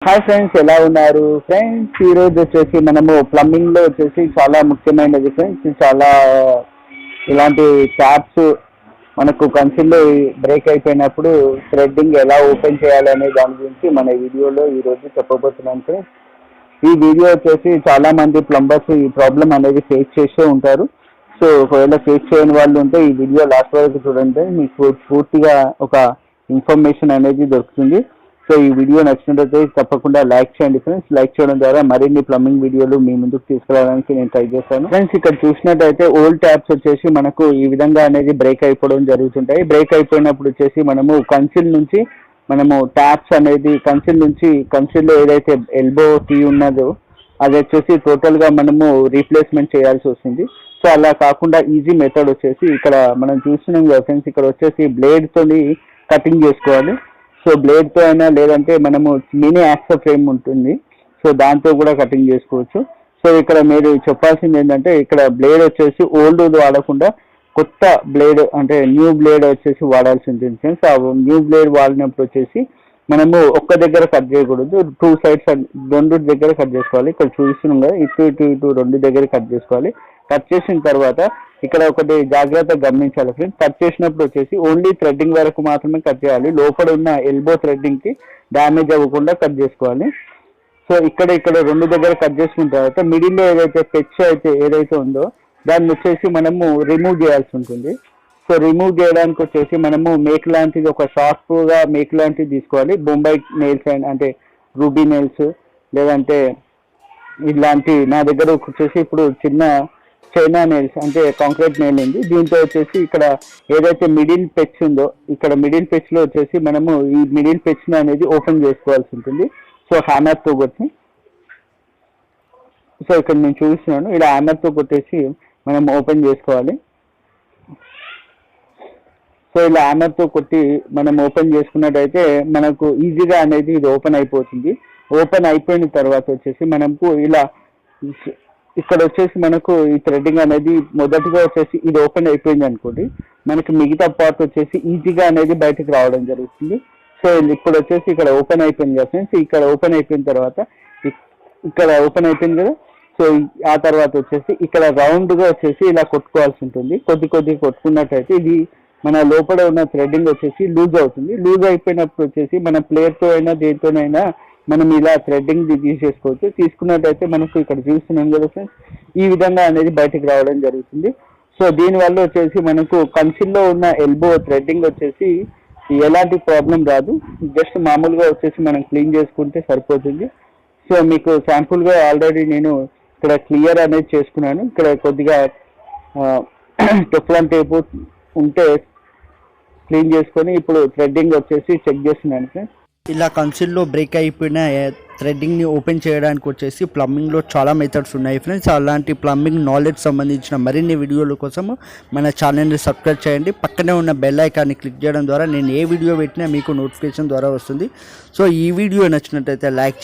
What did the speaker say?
Hi friends, ఎలా ఉన్నారు friends? ఈరోజు వచ్చేసి మనము ప్లంబింగ్లో వచ్చేసి చాలా ముఖ్యమైనది ఫ్రెండ్స్. చాలా ఇలాంటి ట్యాప్స్ మనకు కన్సిల్లో బ్రేక్ అయిపోయినప్పుడు థ్రెడ్డింగ్ ఎలా ఓపెన్ చేయాలనే దాని గురించి మన వీడియోలో ఈరోజు చెప్పబోతున్నాను ఫ్రెండ్స్. ఈ వీడియో వచ్చేసి చాలా మంది ప్లంబర్స్ ఈ ప్రాబ్లం అనేది ఫేస్ చేస్తూ ఉంటారు. సో ఒకవేళ ఫేస్ చేయని వాళ్ళు ఉంటే ఈ వీడియో లాస్ట్ వరకు చూడండి, మీకు పూర్తిగా ఒక ఇన్ఫర్మేషన్ అనేది దొరుకుతుంది. సో ఈ వీడియో నచ్చినట్లయితే తప్పకుండా లైక్ చేయండి ఫ్రెండ్స్. లైక్ చేయడం ద్వారా మరిన్ని ప్లంబింగ్ వీడియోలు మీ ముందుకు తీసుకురావడానికి నేను ట్రై చేస్తాను ఫ్రెండ్స్. ఇక్కడ చూసినట్టయితే ఓల్డ్ ట్యాప్స్ వచ్చేసి మనకు ఈ విధంగా అనేది బ్రేక్ అయిపోవడం జరుగుతుంటాయి. బ్రేక్ అయిపోయినప్పుడు వచ్చేసి మనము కన్సిల్ నుంచి ట్యాప్స్ అనేది కన్సిల్లో ఏదైతే ఎల్బో టీ ఉన్నదో అది వచ్చేసి టోటల్గా మనము రీప్లేస్మెంట్ చేయాల్సి వస్తుంది. సో అలా కాకుండా ఈజీ మెథడ్ వచ్చేసి ఇక్కడ మనం చూస్తున్నాం కదా ఫ్రెండ్స్, ఇక్కడ వచ్చేసి బ్లేడ్తో కటింగ్ చేసుకోవాలి. సో బ్లేడ్తో అయినా లేదంటే మనము మినీ యాక్సో ఫ్రేమ్ ఉంటుంది, సో దాంతో కూడా కటింగ్ చేసుకోవచ్చు. సో ఇక్కడ మీరు చెప్పాల్సింది ఏంటంటే, ఇక్కడ బ్లేడ్ వచ్చేసి ఓల్డ్ వాడకుండా కొత్త బ్లేడ్ అంటే న్యూ బ్లేడ్ వచ్చేసి వాడాల్సి ఉంటుంది ఫ్రెండ్స్. ఆ న్యూ బ్లేడ్ వాడినప్పుడు వచ్చేసి మనము ఒక్క దగ్గర కట్ చేయకూడదు, 2 సైడ్స్ రెండు దగ్గర కట్ చేసుకోవాలి. ఇక్కడ చూస్తున్నాం కదా, ఇటు రెండు దగ్గర కట్ చేసుకోవాలి. కట్ చేసిన తర్వాత ఇక్కడ ఒకటి జాగ్రత్తగా గమనించాలి ఫ్రెండ్స్. కట్ చేసినప్పుడు వచ్చేసి ఓన్లీ థ్రెడ్డింగ్ వరకు మాత్రమే కట్ చేయాలి. లోపల ఉన్న ఎల్బో థ్రెడ్డింగ్కి డ్యామేజ్ అవ్వకుండా కట్ చేసుకోవాలి. సో ఇక్కడ రెండు దగ్గర కట్ చేసుకున్న తర్వాత మిడిల్లో ఏదైతే ఉందో దాన్ని వచ్చేసి మనము రిమూవ్ చేయాల్సి ఉంటుంది. సో రిమూవ్ చేయడానికి వచ్చేసి మనము మేక్ లాంటిది, ఒక షార్ప్గా మేక్ లాంటిది తీసుకోవాలి. బొంబాయి నెయిల్స్ అంటే రూబీ నెయిల్స్, లేదంటే ఇలాంటి నా దగ్గర వచ్చేసి ఇప్పుడు చిన్న చైనా నెయిల్స్ అంటే కాంక్రీట్ నెయిల్ ఉంది. దీంతో వచ్చేసి ఇక్కడ ఏదైతే మిడిల్ పెచ్ ఉందో, ఇక్కడ మిడిల్ పెచ్లో వచ్చేసి మనము ఈ మిడిల్ పెచ్ని అనేది ఓపెన్ చేసుకోవాల్సి ఉంటుంది. సో హ్యామర్తో కొట్టి, సో ఇక్కడ నేను చూస్తున్నాను, ఇలా హ్యామర్తో కొట్టేసి మనం ఓపెన్ చేసుకోవాలి. సో ఇలా హ్యామర్తో కొట్టి మనం ఓపెన్ చేసుకున్నట్టయితే మనకు ఈజీగా అనేది ఇది ఓపెన్ అయిపోతుంది. ఓపెన్ అయిపోయిన తర్వాత వచ్చేసి మనకు ఇలా ఇక్కడ వచ్చేసి మనకు ఈ థ్రెడ్డింగ్ అనేది మొదటిగా వచ్చేసి ఇది ఓపెన్ అయిపోయింది అనుకోండి, మనకి మిగతా పార్ట్ వచ్చేసి ఈజీగా అనేది బయటకు రావడం జరుగుతుంది. సో ఇప్పుడు వచ్చేసి ఇక్కడ ఓపెన్ అయిపోయింది కదా ఫ్రెండ్స్. ఇక్కడ ఓపెన్ అయిపోయిన తర్వాత ఇక్కడ ఓపెన్ అయిపోయింది కదా. సో ఆ తర్వాత వచ్చేసి ఇక్కడ రౌండ్గా వచ్చేసి ఇలా కొట్టుకోవాల్సి ఉంటుంది. కొద్ది కొట్టుకున్నట్టయితే ఇది మన లోపల ఉన్న థ్రెడ్డింగ్ వచ్చేసి లూజ్ అవుతుంది. లూజ్ అయిపోయినప్పుడు వచ్చేసి మన ప్లేట్తో అయినా దేనితోనైనా మనం ఇలా థ్రెడ్డింగ్ తీసేసుకోవచ్చు. తీసుకున్నట్టయితే మనకు ఇక్కడ చూస్తున్నాం కదా ఫ్రెండ్స్, ఈ విధంగా అనేది బయటకు రావడం జరుగుతుంది. సో దీనివల్ల వచ్చేసి మనకు కన్సిల్లో ఉన్న ఎల్బో థ్రెడ్డింగ్ వచ్చేసి ఎలాంటి ప్రాబ్లం రాదు. జస్ట్ మామూలుగా వచ్చేసి మనం క్లీన్ చేసుకుంటే సరిపోతుంది. సో మీకు శాంపుల్గా ఆల్రెడీ నేను ఇక్కడ క్లియర్ అనేది చేసుకున్నాను. ఇక్కడ కొద్దిగా టెఫ్లాన్ టేపు ఉంటే క్లీన్ చేసుకొని ఇప్పుడు థ్రెడ్డింగ్ వచ్చేసి చెక్ చేస్తున్నాను ఫ్రెండ్స్. ఇలా కన్సిల్లో బ్రేక్ అయిపోయిన థ్రెడ్డింగ్ని ఓపెన్ చేయడానికి వచ్చేసి ప్లంబింగ్లో చాలా మెథడ్స్ ఉన్నాయి ఫ్రెండ్స్. అలాంటి ప్లంబింగ్ నాలెడ్జ్ సంబంధించిన మరిన్ని వీడియోల కోసం మన ఛానల్ని సబ్స్క్రైబ్ చేయండి. పక్కనే ఉన్న బెల్ ఐకాన్ని క్లిక్ చేయడం ద్వారా నేను ఏ వీడియో పెట్టినా మీకు నోటిఫికేషన్ ద్వారా వస్తుంది. సో ఈ వీడియో నచ్చినట్టయితే లైక్